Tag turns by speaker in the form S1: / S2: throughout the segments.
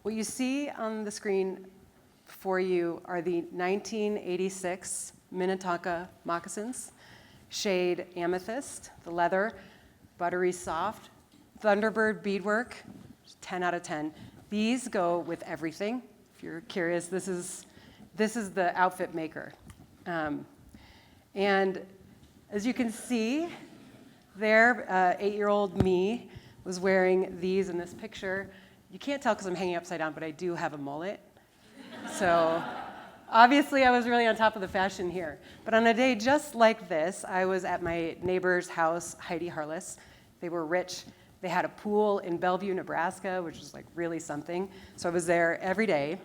S1: What you see on the screen for you are the 1986 Minnetonka moccasins, shade amethyst, the leather, buttery soft, Thunderbird beadwork, 10 out of 10. These go with everything. If you're curious, this is the outfit maker. And as you can see, there, 8-year-old me was wearing these in this picture. You can't tell because I'm hanging upside down, but I do have a mullet. So obviously I was really on top of the fashion here. But on a day just like this, I was at my neighbor's house, Heidi Harless. They were rich. They had a pool in Bellevue, Nebraska, which was like really something. So I was there every day.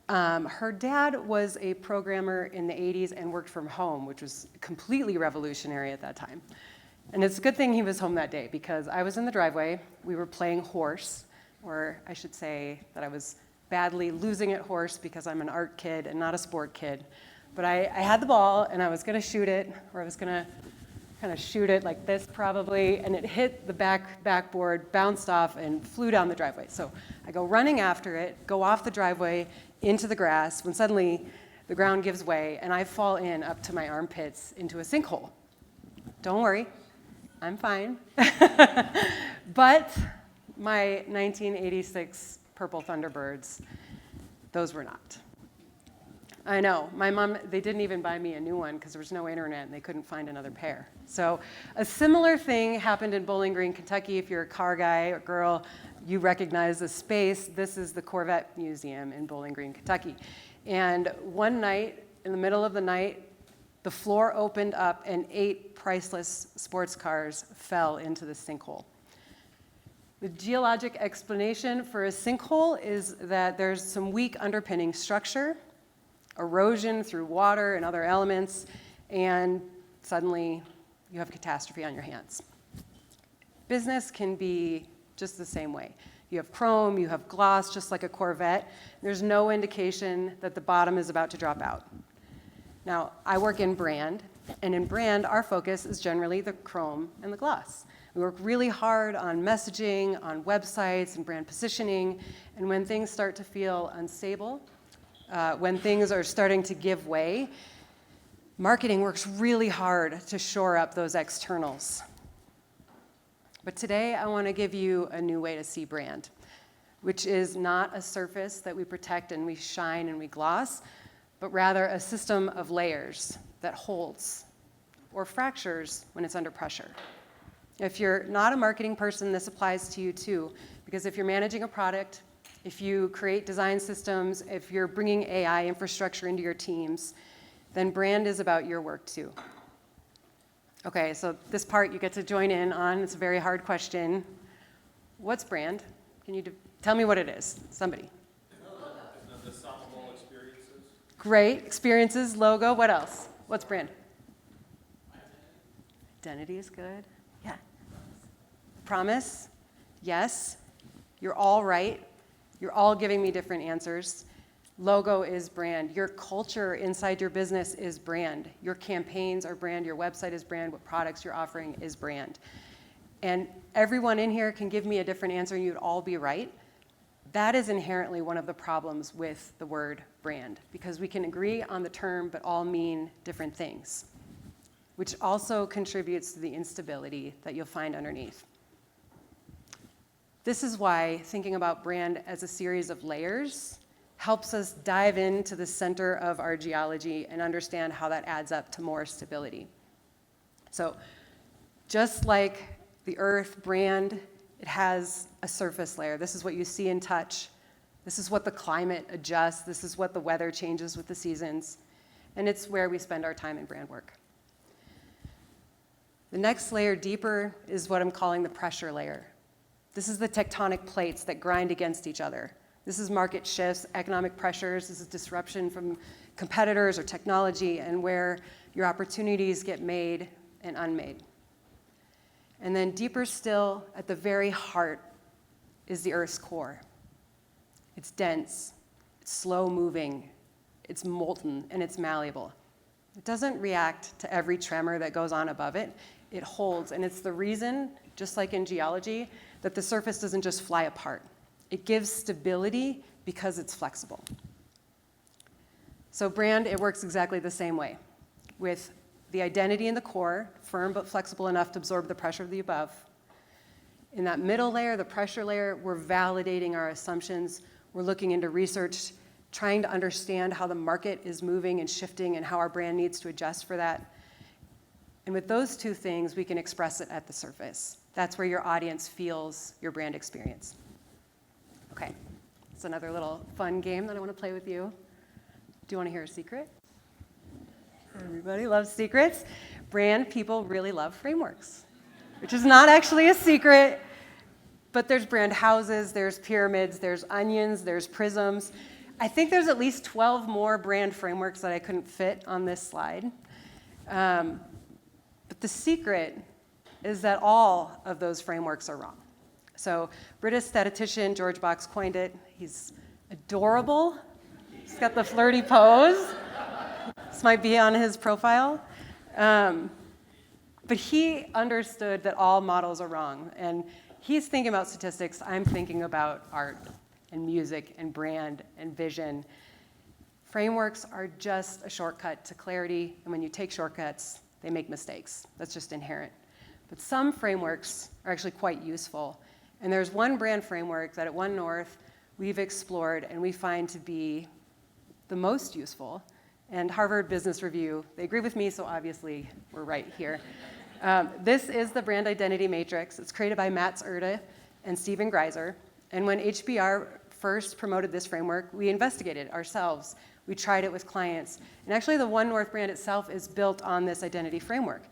S1: Her dad was a programmer in the 80s and worked from home, which was completely revolutionary at that time. And it's a good thing he was home that day because I was in the driveway. We were playing horse, or I should say that I was badly losing at horse because I'm an art kid and not a sport kid. But I had the ball and I was gonna shoot it, or I was gonna kind of shoot it like this probably, and it hit the backboard, bounced off, and flew down the driveway. So I go running after it, go off the driveway into the grass, when suddenly the ground gives way, and I fall in up to my armpits into a sinkhole. Don't worry, I'm fine. But my 1986 purple Thunderbirds, those were not. I know. My mom, they didn't even buy me a new one because there was no internet and they couldn't find another pair. So a similar thing happened in Bowling Green, Kentucky. If you're a car guy or girl, you recognize the space. This is the Corvette Museum in Bowling Green, Kentucky. And one night, in the middle of the night, the floor opened up and 8 priceless sports cars fell into the sinkhole. The geologic explanation for a sinkhole is that there's some weak underpinning structure, erosion through water and other elements, and suddenly you have catastrophe on your hands. Business can be just the same way. You have chrome, you have gloss, just like a Corvette. There's no indication that the bottom is about to drop out. Now, I work in brand, and in brand, our focus is generally the chrome and the gloss. We work really hard on messaging, on websites, and brand positioning, and when things start to feel unstable, when things are starting to give way, marketing works really hard to shore up those externals. But today, I want to give you a new way to see brand, which is not a surface that we protect and we shine and we gloss, but rather a system of layers that holds or fractures when it's under pressure. If you're not a marketing person, this applies to you too, because if you're managing a product, if you create design systems, if you're bringing AI infrastructure into your teams, then brand is about your work too. Okay, so this part you get to join in on. It's a very hard question. What's brand? Can you tell me what it is? Somebody.
S2: The sum of all experiences.
S1: Great. Experiences, logo. What else? What's brand? Identity is good. Yeah. Promise. Yes. You're all right. You're all giving me different answers. Logo is brand. Your culture inside your business is brand. Your campaigns are brand. Your website is brand. What products you're offering is brand. And everyone in here can give me a different answer and you'd all be right. That is inherently one of the problems with the word brand, because we can agree on the term but all mean different things, which also contributes to the instability that you'll find underneath. This is why thinking about brand as a series of layers helps us dive into the center of our geology and understand how that adds up to more stability. So just like the earth brand, it has a surface layer. This is what you see and touch. This is what the climate adjusts. This is what the weather changes with the seasons. And it's where we spend our time in brand work. The next layer deeper is what I'm calling the pressure layer. This is the tectonic plates that grind against each other. This is market shifts, economic pressures. This is disruption from competitors or technology, and where your opportunities get made and unmade. And then deeper still, at the very heart, is the Earth's core. It's dense, it's slow-moving, it's molten, and it's malleable. It doesn't react to every tremor that goes on above it. It holds, and it's the reason, just like in geology, that the surface doesn't just fly apart. It gives stability because it's flexible. So brand, it works exactly the same way, with the identity in the core, firm but flexible enough to absorb the pressure of the above. In that middle layer, the pressure layer, we're validating our assumptions. We're looking into research, trying to understand how the market is moving and shifting and how our brand needs to adjust for that. And with those two things, we can express it at the surface. That's where your audience feels your brand experience. Okay, it's another little fun game that I want to play with you. Do you want to hear a secret? Everybody loves secrets. Brand people really love frameworks, which is not actually a secret, but there's brand houses, there's pyramids, there's onions, there's prisms. I think there's at least 12 more brand frameworks that I couldn't fit on this slide. But the secret is that all of those frameworks are wrong. So British statistician George Box coined it. He's adorable. He's got the flirty pose. This might be on his profile. But he understood that all models are wrong. And he's thinking about statistics. I'm thinking about art and music and brand and vision. Frameworks are just a shortcut to clarity. And when you take shortcuts, they make mistakes. That's just inherent. But some frameworks are actually quite useful. And there's one brand framework that at One North we've explored and we find to be the most useful. And Harvard Business Review, they agree with me, so obviously we're right here. This is the brand identity matrix. It's created by Mats Erde and Stephen Greiser. And when HBR first promoted this framework, we investigated it ourselves. We tried it with clients. And actually the One North brand itself is built on this identity framework.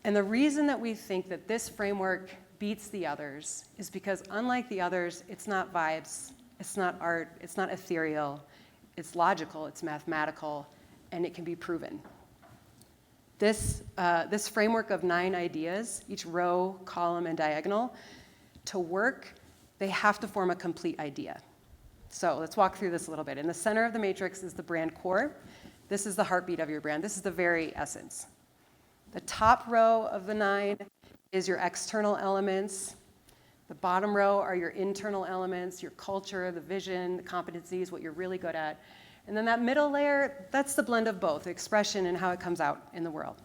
S1: And the reason that we think that this framework beats the others is because unlike the others, it's not vibes, it's not art, it's not ethereal, it's logical, it's mathematical, and it can be proven. This framework of 9 ideas, each row, column, and diagonal, to work, they have to form a complete idea. So let's walk through this a little bit. In the center of the matrix is the brand core. This is the heartbeat of your brand. This is the very essence. The top row of the 9 is your external elements. The bottom row are your internal elements, your culture, the vision, the competencies, what you're really good at. And then that middle layer, that's the blend of both, expression and how it comes out in the world.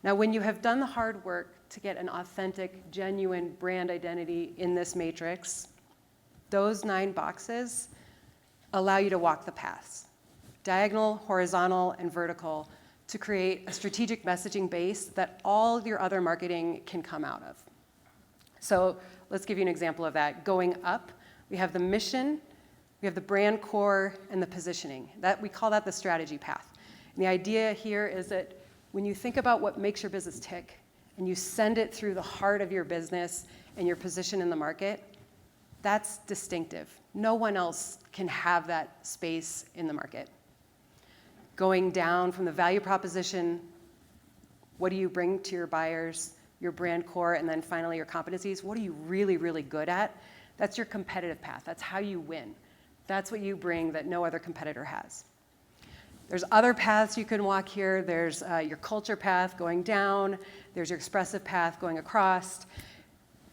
S1: Now, when you have done the hard work to get an authentic, genuine brand identity in this matrix, those 9 boxes allow you to walk the paths, diagonal, horizontal, and vertical, to create a strategic messaging base that all your other marketing can come out of. So let's give you an example of that. Going up, we have the mission, we have the brand core, and the positioning. We call that the strategy path. And the idea here is that when you think about what makes your business tick, and you send it through the heart of your business and your position in the market, that's distinctive. No one else can have that space in the market. Going down from the value proposition, what do you bring to your buyers, your brand core, and then finally your competencies? What are you really, really good at? That's your competitive path. That's how you win. That's what you bring that no other competitor has. There's other paths you can walk here. There's your culture path going down. There's your expressive path going across.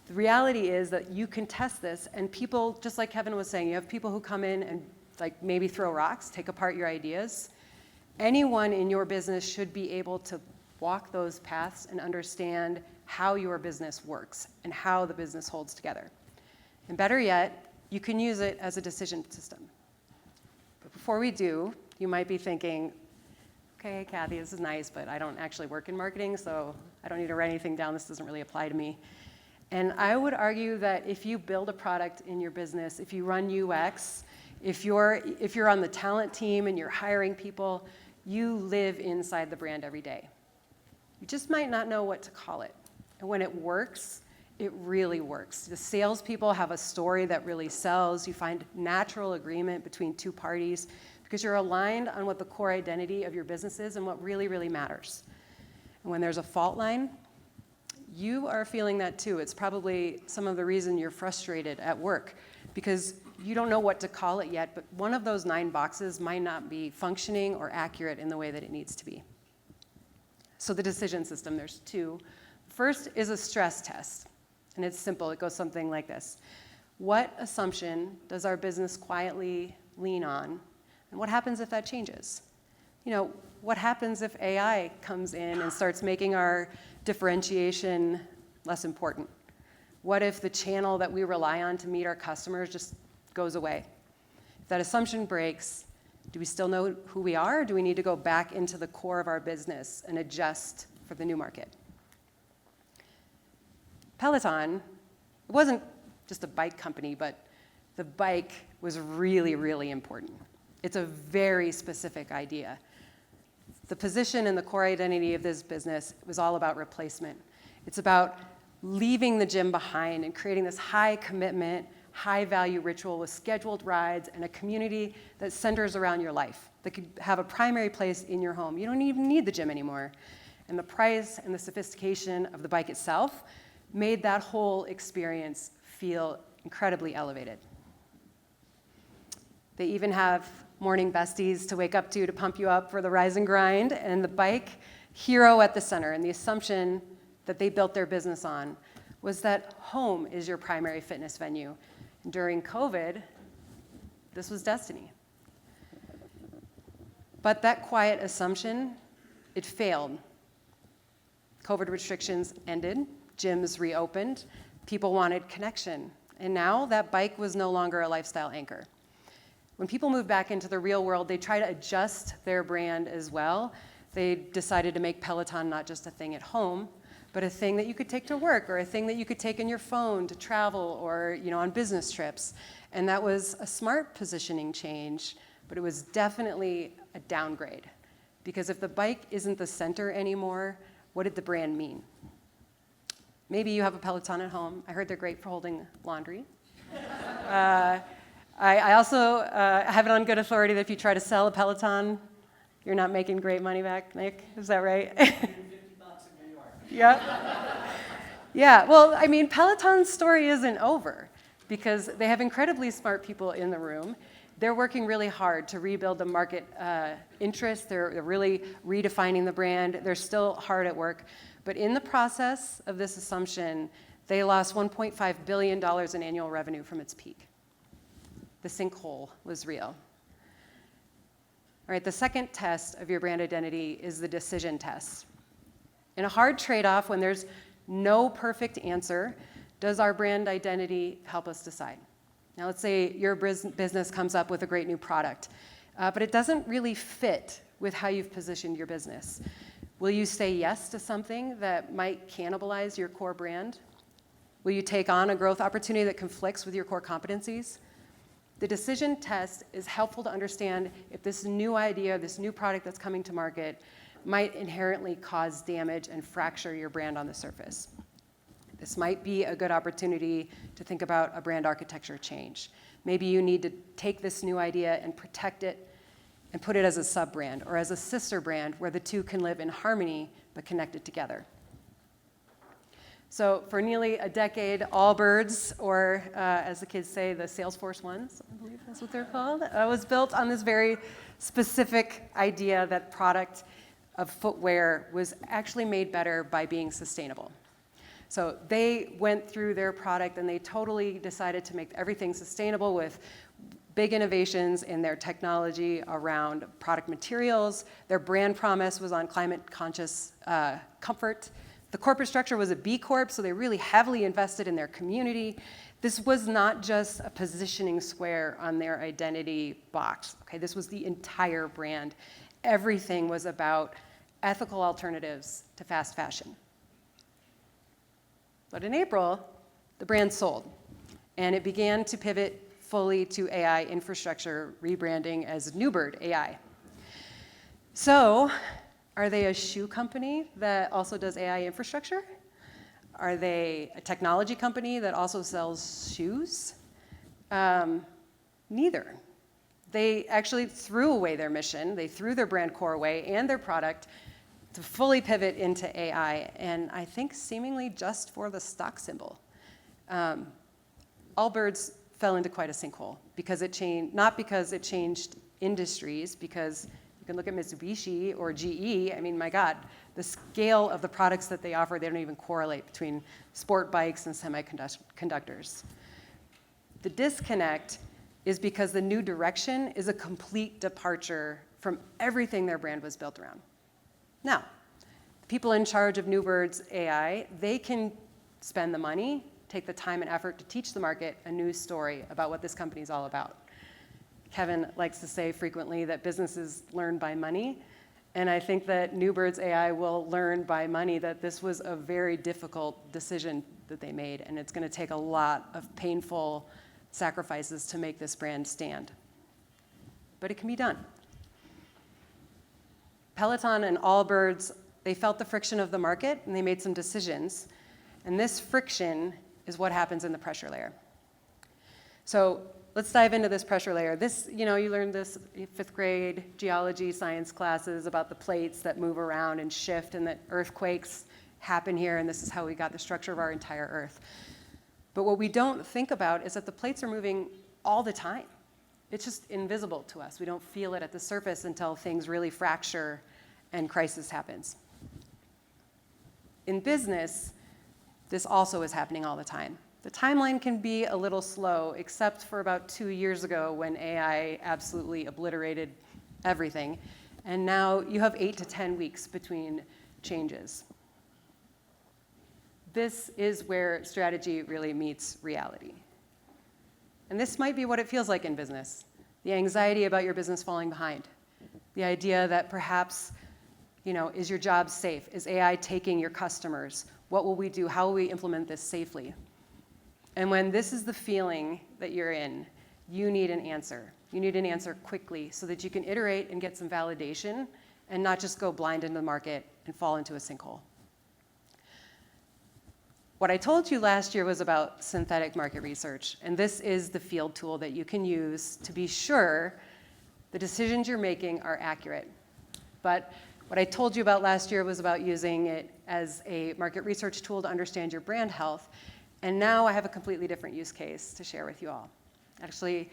S1: The reality is that you can test this, and people, just like Kevin was saying, you have people who come in and like maybe throw rocks, take apart your ideas. Anyone in your business should be able to walk those paths and understand how your business works and how the business holds together. And better yet, you can use it as a decision system. But before we do, you might be thinking, okay, Kathy, this is nice, but I don't actually work in marketing, so I don't need to write anything down. This doesn't really apply to me. And I would argue that if you build a product in your business, if you run UX, if you're on the talent team and you're hiring people, you live inside the brand every day. You just might not know what to call it. And when it works, it really works. The salespeople have a story that really sells. You find natural agreement between 2 parties because you're aligned on what the core identity of your business is and what really, really matters. And when there's a fault line, you are feeling that too. It's probably some of the reason you're frustrated at work because you don't know what to call it yet, but one of those 9 boxes might not be functioning or accurate in the way that it needs to be. So the decision system, there's 2. First is a stress test, and it's simple. It goes something like this. What assumption does our business quietly lean on? And what happens if that changes? What happens if AI comes in and starts making our differentiation less important? What if the channel that we rely on to meet our customers just goes away? If that assumption breaks, do we still know who we are, or do we need to go back into the core of our business and adjust for the new market? Peloton, it wasn't just a bike company, but the bike was really, really important. It's a very specific idea. The position and the core identity of this business was all about replacement. It's about leaving the gym behind and creating this high commitment, high value ritual with scheduled rides and a community that centers around your life, that could have a primary place in your home. You don't even need the gym anymore. And the price and the sophistication of the bike itself made that whole experience feel incredibly elevated. They even have morning besties to wake up to pump you up for the rise and grind, and the bike hero at the center. And the assumption that they built their business on was that home is your primary fitness venue. And during COVID, this was destiny. But that quiet assumption, it failed. COVID restrictions ended, gyms reopened, people wanted connection. And now that bike was no longer a lifestyle anchor. When people move back into the real world, they try to adjust their brand as well. They decided to make Peloton not just a thing at home, but a thing that you could take to work, or a thing that you could take in your phone to travel, or on business trips. And that was a smart positioning change, but it was definitely a downgrade. Because if the bike isn't the center anymore, what did the brand mean? Maybe you have a Peloton at home. I heard they're great for holding laundry. I also have it on good authority that if you try to sell a Peloton, you're not making great money back, Nick. Is that right? $50
S2: in New York.
S1: Yeah. Yeah, well, Peloton's story isn't over because they have incredibly smart people in the room. They're working really hard to rebuild the market interest. They're really redefining the brand. They're still hard at work. But in the process of this assumption, they lost $1.5 billion in annual revenue from its peak. The sinkhole was real. All right, the second test of your brand identity is the decision test. In a hard trade-off, when there's no perfect answer, does our brand identity help us decide? Now, let's say your business comes up with a great new product, but it doesn't really fit with how you've positioned your business. Will you say yes to something that might cannibalize your core brand? Will you take on a growth opportunity that conflicts with your core competencies? The decision test is helpful to understand if this new idea, this new product that's coming to market might inherently cause damage and fracture your brand on the surface. This might be a good opportunity to think about a brand architecture change. Maybe you need to take this new idea and protect it and put it as a sub-brand or as a sister brand where the two can live in harmony but connected together. So for nearly a decade, Allbirds, or as the kids say, the Salesforce ones, I believe that's what they're called, was built on this very specific idea that product of footwear was actually made better by being sustainable. So they went through their product and they totally decided to make everything sustainable with big innovations in their technology around product materials. Their brand promise was on climate-conscious comfort. The corporate structure was a B Corp, so they really heavily invested in their community. This was not just a positioning square on their identity box. Okay, this was the entire brand. Everything was about ethical alternatives to fast fashion. But in April, the brand sold, and it began to pivot fully to AI infrastructure, rebranding as Newbird AI. So, are they a shoe company that also does AI infrastructure? Are they a technology company that also sells shoes? Neither. They actually threw away their mission. They threw their brand core away and their product to fully pivot into AI, and I think seemingly just for the stock symbol. Allbirds fell into quite a sinkhole because it changed, not because it changed industries, because you can look at Mitsubishi or GE, I mean, my God, the scale of the products that they offer, they don't even correlate between sport bikes and semiconductors. The disconnect is because the new direction is a complete departure from everything their brand was built around. Now, people in charge of Newbird's AI, they can spend the money, take the time and effort to teach the market a new story about what this company is all about. Kevin likes to say frequently that businesses learn by money, and I think that Newbird's AI will learn by money that this was a very difficult decision that they made, and it's going to take a lot of painful sacrifices to make this brand stand. But it can be done. Peloton and Allbirds, they felt the friction of the market, and they made some decisions. And this friction is what happens in the pressure layer. So let's dive into this pressure layer. This, you learned this in 5th grade geology science classes about the plates that move around and shift, and that earthquakes happen here, and this is how we got the structure of our entire Earth. But what we don't think about is that the plates are moving all the time. It's just invisible to us. We don't feel it at the surface until things really fracture and crisis happens. In business, this also is happening all the time. The timeline can be a little slow, except for about 2 years ago when AI absolutely obliterated everything. And now you have 8 to 10 weeks between changes. This is where strategy really meets reality. And this might be what it feels like in business. The anxiety about your business falling behind. The idea that perhaps, is your job safe? Is AI taking your customers? What will we do? How will we implement this safely? And when this is the feeling that you're in, you need an answer. You need an answer quickly so that you can iterate and get some validation and not just go blind into the market and fall into a sinkhole. What I told you last year was about synthetic market research, and this is the field tool that you can use to be sure the decisions you're making are accurate. But what I told you about last year was about using it as a market research tool to understand your brand health, and now I have a completely different use case to share with you all. Actually,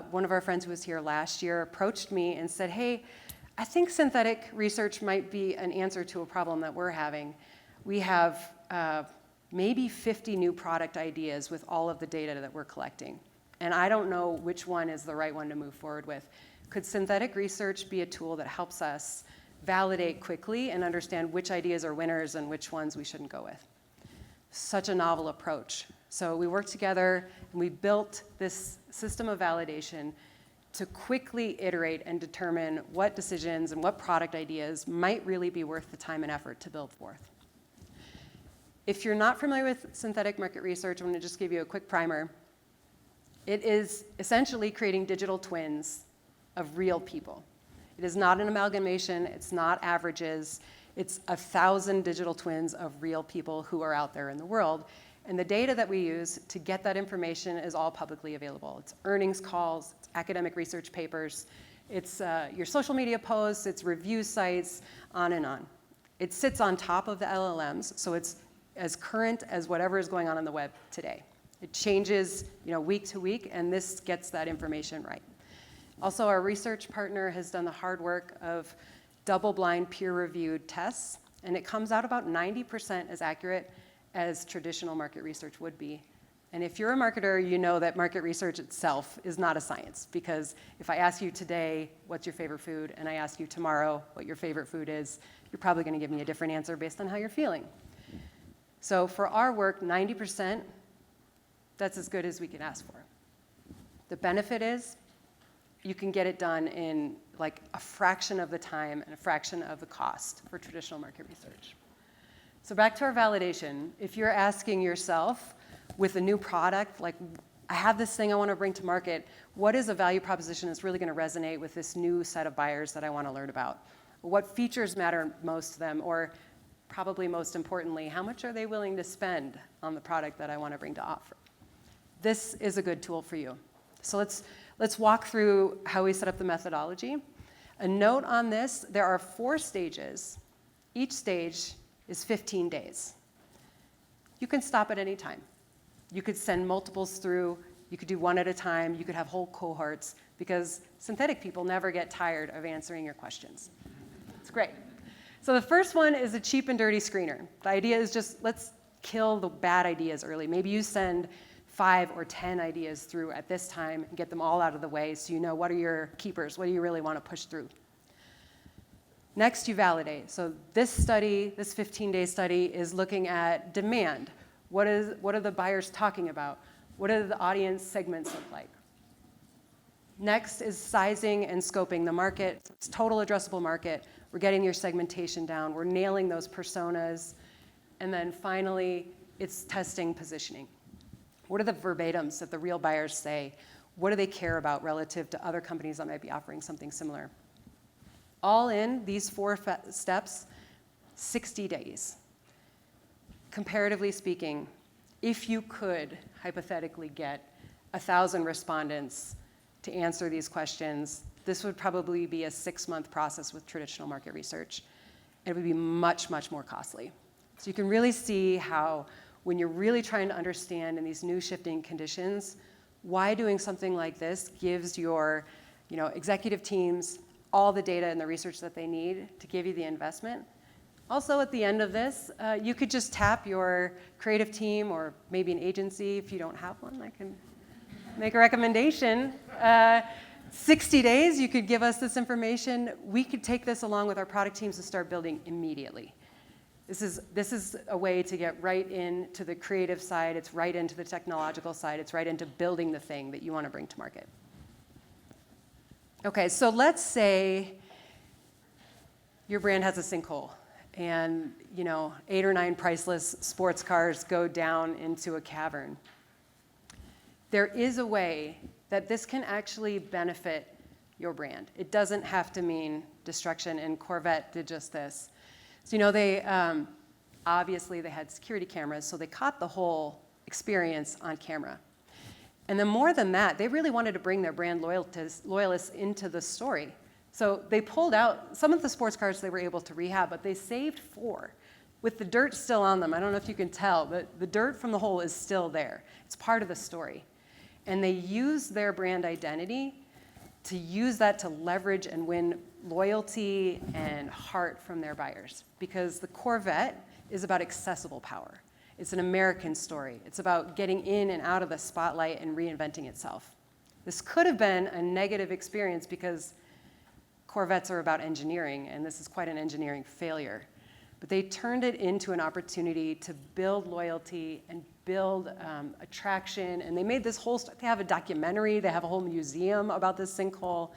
S1: one of our friends who was here last year approached me and said, hey, I think synthetic research might be an answer to a problem that we're having. We have maybe 50 new product ideas with all of the data that we're collecting. And I don't know which one is the right one to move forward with. Could synthetic research be a tool that helps us validate quickly and understand which ideas are winners and which ones we shouldn't go with? Such a novel approach. So we worked together and we built this system of validation to quickly iterate and determine what decisions and what product ideas might really be worth the time and effort to build forth. If you're not familiar with synthetic market research, I'm going to just give you a quick primer. It is essentially creating digital twins of real people. It is not an amalgamation. It's not averages. It's 1,000 digital twins of real people who are out there in the world. And the data that we use to get that information is all publicly available. It's earnings calls, it's academic research papers, it's your social media posts, it's review sites, on and on. It sits on top of the LLMs, so it's as current as whatever is going on the web today. It changes, week to week, and this gets that information right. Also, our research partner has done the hard work of double-blind, peer-reviewed tests, and it comes out about 90% as accurate as traditional market research would be. And if you're a marketer, you know that market research itself is not a science, because if I ask you today, what's your favorite food, and I ask you tomorrow what your favorite food is, you're probably going to give me a different answer based on how you're feeling. So for our work, 90%, that's as good as we can ask for. The benefit is you can get it done in like a fraction of the time and a fraction of the cost for traditional market research. So back to our validation. If you're asking yourself with a new product, like I have this thing I want to bring to market, what is a value proposition that's really going to resonate with this new set of buyers that I want to learn about? What features matter most to them? Or probably most importantly, how much are they willing to spend on the product that I want to bring to offer? This is a good tool for you. So let's walk through how we set up the methodology. A note on this, there are 4 stages. Each stage is 15 days. You can stop at any time. You could send multiples through. You could do one at a time. You could have whole cohorts, because synthetic people never get tired of answering your questions. It's great. So the first one is a cheap and dirty screener. The idea is just let's kill the bad ideas early. Maybe you send 5 or 10 ideas through at this time and get them all out of the way so you know what are your keepers, what do you really want to push through. Next, you validate. So this study, this 15-day study, is looking at demand. What are the buyers talking about? What do the audience segments look like? Next is sizing and scoping the market. So it's total addressable market. We're getting your segmentation down. We're nailing those personas. And then finally, it's testing positioning. What are the verbatims that the real buyers say? What do they care about relative to other companies that might be offering something similar? All in, these 4 steps, 60 days. Comparatively speaking, if you could hypothetically get 1,000 respondents to answer these questions, this would probably be a 6-month process with traditional market research. It would be much, much more costly. So you can really see how when you're really trying to understand in these new shifting conditions, why doing something like this gives your executive teams all the data and the research that they need to give you the investment. Also, at the end of this, you could just tap your creative team or maybe an agency. If you don't have one, I can make a recommendation. 60 days, you could give us this information. We could take this along with our product teams and start building immediately. This is a way to get right into the creative side. It's right into the technological side. It's right into building the thing that you want to bring to market. Okay, so let's say your brand has a sinkhole and 8 or 9 priceless sports cars go down into a cavern. There is a way that this can actually benefit your brand. It doesn't have to mean destruction, and Corvette did just this. So they obviously they had security cameras, so they caught the whole experience on camera. And then more than that, they really wanted to bring their brand loyalists into the story. So they pulled out some of the sports cars they were able to rehab, but they saved 4 with the dirt still on them. I don't know if you can tell, but the dirt from the hole is still there. It's part of the story. And they used their brand identity to use that to leverage and win loyalty and heart from their buyers. Because the Corvette is about accessible power. It's an American story. It's about getting in and out of the spotlight and reinventing itself. This could have been a negative experience because Corvettes are about engineering, and this is quite an engineering failure. But they turned it into an opportunity to build loyalty and build attraction, and they made this whole, they have a documentary, they have a whole museum about this sinkhole.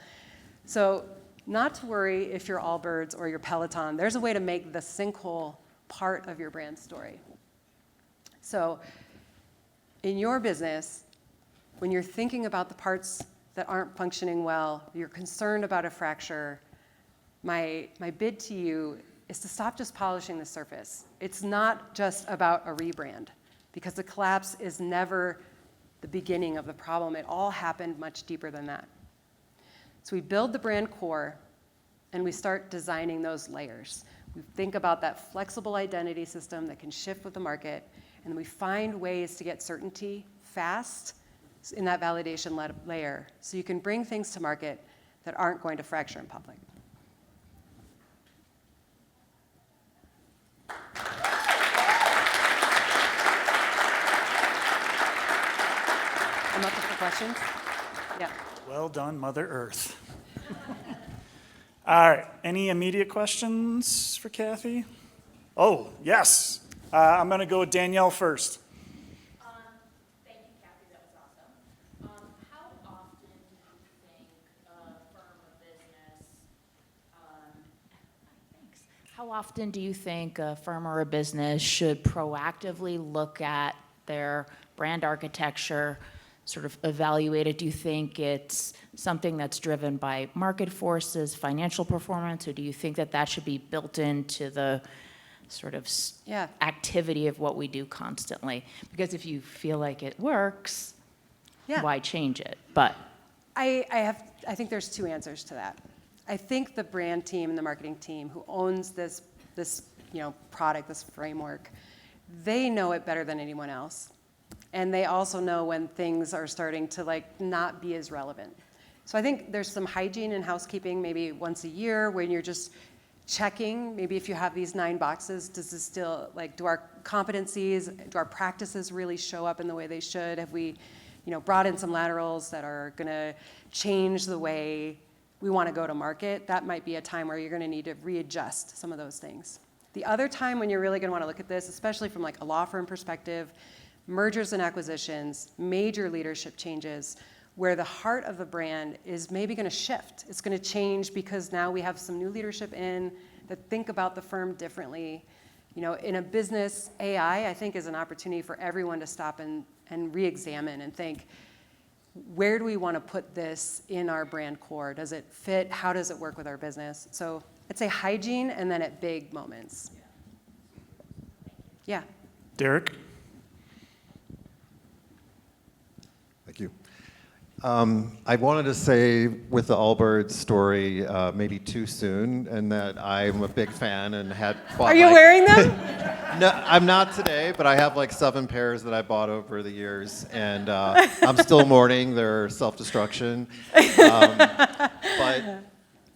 S1: So not to worry if you're Allbirds or you're Peloton, there's a way to make the sinkhole part of your brand story. So in your business, when you're thinking about the parts that aren't functioning well, you're concerned about a fracture, my bid to you is to stop just polishing the surface. It's not just about a rebrand, because the collapse is never the beginning of the problem. It all happened much deeper than that. So we build the brand core, and we start designing those layers. We think about that flexible identity system that can shift with the market, and then we find ways to get certainty fast in that validation layer, so you can bring things to market that aren't going to fracture in public. I'm up for questions. Yeah.
S3: Well done, Mother Earth. All right, any immediate questions for Kathy? Oh, yes. I'm going to go with Danielle first.
S4: Thank you, Kathy. That was awesome. How often do you think a firm or business, thanks. How often do you think a firm or a business should proactively look at their brand architecture, sort of evaluate it? Do you think it's something that's driven by market forces, financial performance, or do you think that that should be built into the sort of activity of what we do constantly? Because if you feel like it works, why change it? But
S1: I think there's 2 answers to that. I think the brand team and the marketing team who owns this product, this framework, they know it better than anyone else. And they also know when things are starting to not be as relevant. So I think there's some hygiene and housekeeping maybe once a year when you're just checking, maybe if you have these 9 boxes, does this still, like, do our competencies, do our practices really show up in the way they should? Have we, brought in some laterals that are gonna change the way we wanna go to market? That might be a time where you're gonna need to readjust some of those things. The other time when you're really gonna wanna look at this, especially from like a law firm perspective, mergers and acquisitions, major leadership changes, where the heart of the brand is maybe gonna shift. It's gonna change because now we have some new leadership in that think about the firm differently. In a business, AI, I think, is an opportunity for everyone to stop and re-examine and think, where do we wanna put this in our brand core? Does it fit? How does it work with our business? So I'd say hygiene and then at big moments. Yeah.
S3: Derek?
S5: Thank you. I wanted to say with the Allbirds story, maybe too soon, and that I'm a big fan and had bought.
S1: Are you wearing them?
S5: No, I'm not today, but I have like 7 pairs that I bought over the years, and I'm still mourning their self-destruction. But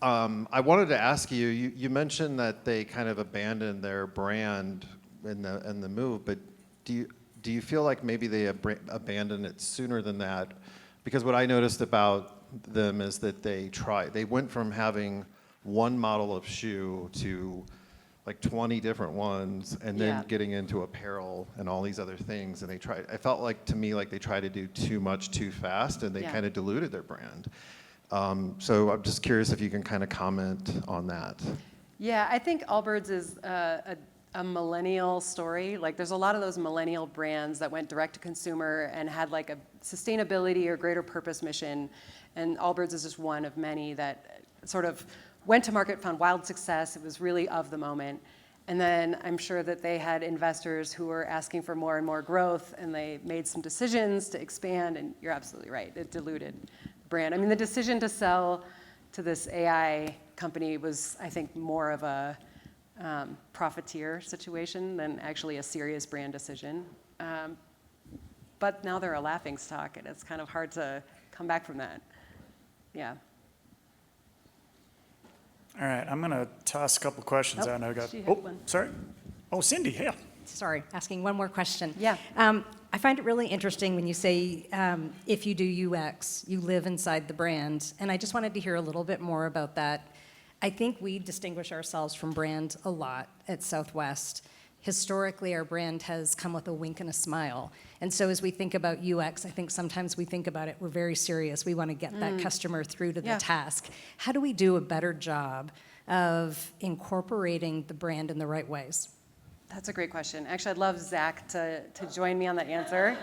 S5: I wanted to ask you, you mentioned that they kind of abandoned their brand in the move, but do you feel like maybe they abandoned it sooner than that? Because what I noticed about them is that they went from having one model of shoe to like 20 different ones, and then getting into apparel and all these other things. And it felt like to me like they tried to do too much too fast, and they kind of diluted their brand. So I'm just curious if you can kind of comment on that.
S1: Yeah, I think Allbirds is a millennial story. Like, there's a lot of those millennial brands that went direct to consumer and had like a sustainability or greater purpose mission. And Allbirds is just one of many that sort of went to market, found wild success. It was really of the moment. And then I'm sure that they had investors who were asking for more and more growth, and they made some decisions to expand, and you're absolutely right, it diluted the brand. I mean, the decision to sell to this AI company was, I think, more of a profiteer situation than actually a serious brand decision. But now they're a laughingstock, and it's kind of hard to come back from that. Yeah.
S3: All right, I'm gonna toss a couple questions out. I got.
S1: she had
S3: Oh,
S1: one.
S3: sorry. Oh, Cindy, yeah.
S6: Sorry, asking one more question.
S1: Yeah.
S6: I find it really interesting when you say if you do UX, you live inside the brand. And I just wanted to hear a little bit more about that. I think we distinguish ourselves from brand a lot at Southwest. Historically, our brand has come with a wink and a smile. And so as we think about UX, I think sometimes we think about it, we're very serious. We want to get that customer through to the task. How do we do a better job of incorporating the brand in the right ways?
S1: That's a great question. Actually, I'd love Zach to join me on that answer.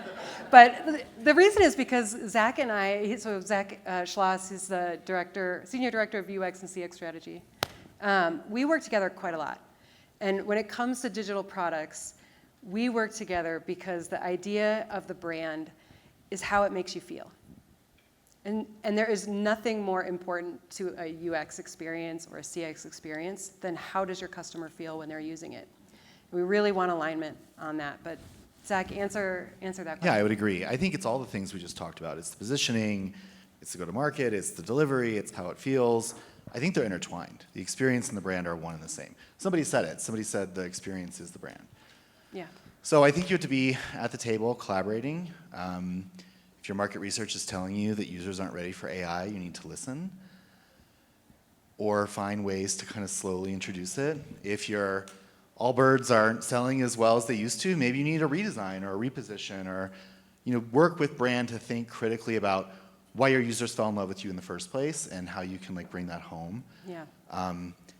S1: But the reason is because Zach and I, so Zach Schloss is the senior director of UX and CX strategy. We work together quite a lot. And when it comes to digital products, we work together because the idea of the brand is how it makes you feel. And there is nothing more important to a UX experience or a CX experience than how does your customer feel when they're using it. We really want alignment on that. But Zach, answer that question.
S7: Yeah, I would agree. I think it's all the things we just talked about. It's the positioning, it's the go-to-market, it's the delivery, it's how it feels. I think they're intertwined. The experience and the brand are one and the same. Somebody said it. Somebody said the experience is the brand.
S1: Yeah.
S7: So I think you have to be at the table collaborating. If your market research is telling you that users aren't ready for AI, you need to listen or find ways to kind of slowly introduce it. If your Allbirds aren't selling as well as they used to, maybe you need a redesign or a reposition, or work with brand to think critically about why your users fell in love with you in the first place and how you can bring that home.
S1: Yeah.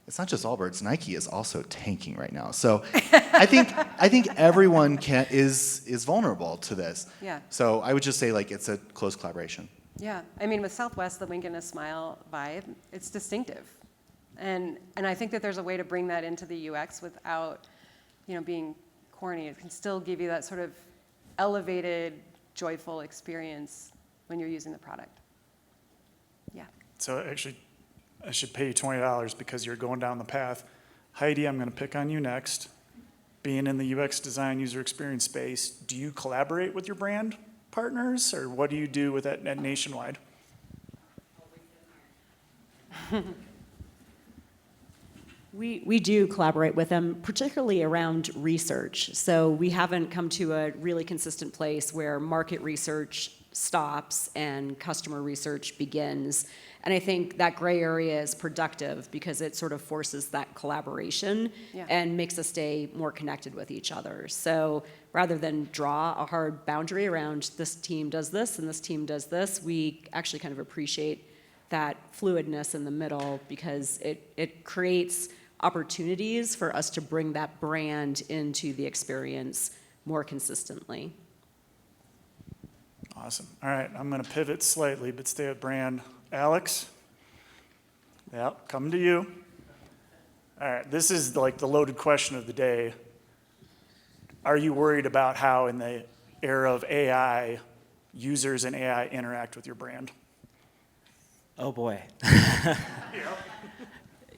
S7: It's not just Allbirds. Nike is also tanking right now. So I think everyone is vulnerable to this.
S1: Yeah.
S7: So I would just say it's a close collaboration.
S1: Yeah. I mean, with Southwest, the wink and a smile vibe, it's distinctive. And I think that there's a way to bring that into the UX without, being corny. It can still give you that sort of elevated, joyful experience when you're using the product. Yeah.
S3: So actually, I should pay you $20 because you're going down the path. Heidi, I'm going to pick on you next. Being in the UX design user experience space, do you collaborate with your brand partners, or what do you do with that at Nationwide?
S8: We do collaborate with them, particularly around research. So we haven't come to a really consistent place where market research stops and customer research begins. And I think that gray area is productive because it sort of forces that collaboration and makes us stay more connected with each other. So rather than draw a hard boundary around this team does this and this team does this, we actually kind of appreciate that fluidness in the middle because it creates opportunities for us to bring that brand into the experience more consistently.
S3: Awesome. All right, I'm going to pivot slightly, but stay at brand. Alex? Yeah, come to you. All right, this is like the loaded question of the day. Are you worried about how in the era of AI, users and AI interact with your brand?
S9: Oh boy.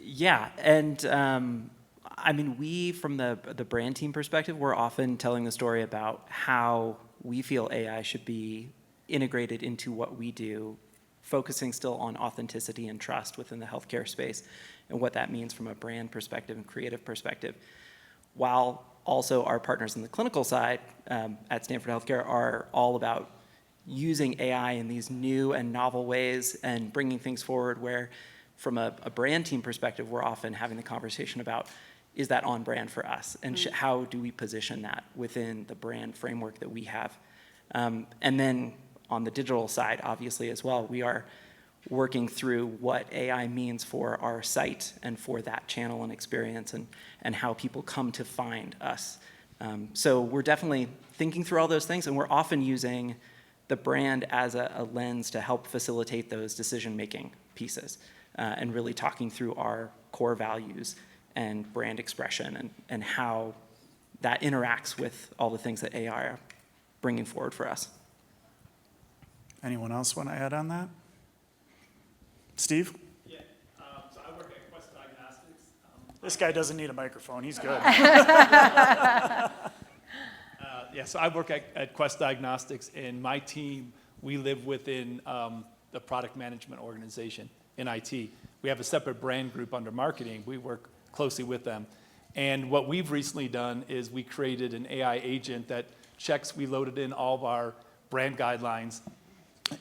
S9: Yeah, and I mean, we, from the brand team perspective, we're often telling the story about how we feel AI should be integrated into what we do, focusing still on authenticity and trust within the healthcare space and what that means from a brand perspective and creative perspective, while also our partners in the clinical side at Stanford Healthcare are all about using AI in these new and novel ways and bringing things forward where, from a brand team perspective, we're often having the conversation about, is that on brand for us? And how do we position that within the brand framework that we have? And then on the digital side, obviously, as well, we are working through what AI means for our site and for that channel and experience and how people come to find us. So we're definitely thinking through all those things, and we're often using the brand as a lens to help facilitate those decision-making pieces and really talking through our core values and brand expression and how that interacts with all the things that AI are bringing forward for us.
S3: Anyone else want to add on that? Steve?
S2: Yeah, so I work at Quest Diagnostics.
S3: This guy doesn't need a microphone. He's good.
S2: Yeah, so I work at Quest Diagnostics, and my team, we live within the product management organization in IT. We have a separate brand group under marketing. We work closely with them. And what we've recently done is we created an AI agent that checks, we loaded in all of our brand guidelines,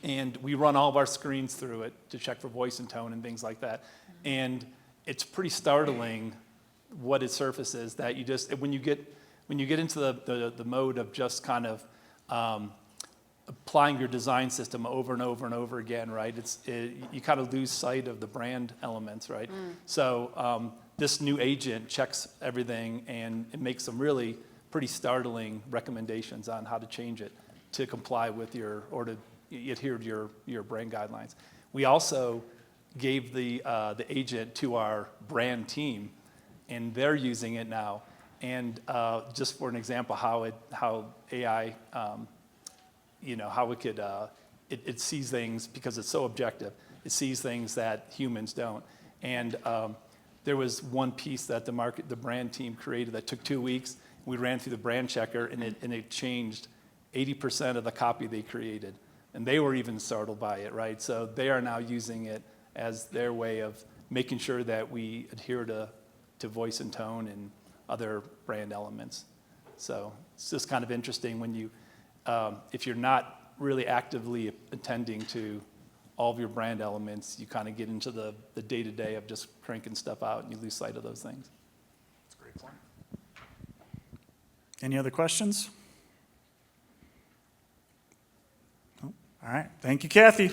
S2: and we run all of our screens through it to check for voice and tone and things like that. And it's pretty startling what it surfaces that you just, when you get into the mode of just kind of applying your design system over and over and over again, right? You kind of lose sight of the brand elements, right? So this new agent checks everything and it makes some really pretty startling recommendations on how to change it to comply with or to adhere to your brand guidelines. We also gave the agent to our brand team, and they're using it now. And just for an example, how AI, how it could, it sees things because it's so objective. It sees things that humans don't. And there was one piece that the brand team created that took 2 weeks. We ran through the brand checker, and it changed 80% of the copy they created. And they were even startled by it, right? So they are now using it as their way of making sure that we adhere to voice and tone and other brand elements. So it's just kind of interesting when you, if you're not really actively attending to all of your brand elements, you kind of get into the day-to-day of just cranking stuff out and you lose sight of those things.
S3: That's a great point. Any other questions? Oh, all right. Thank you, Kathy.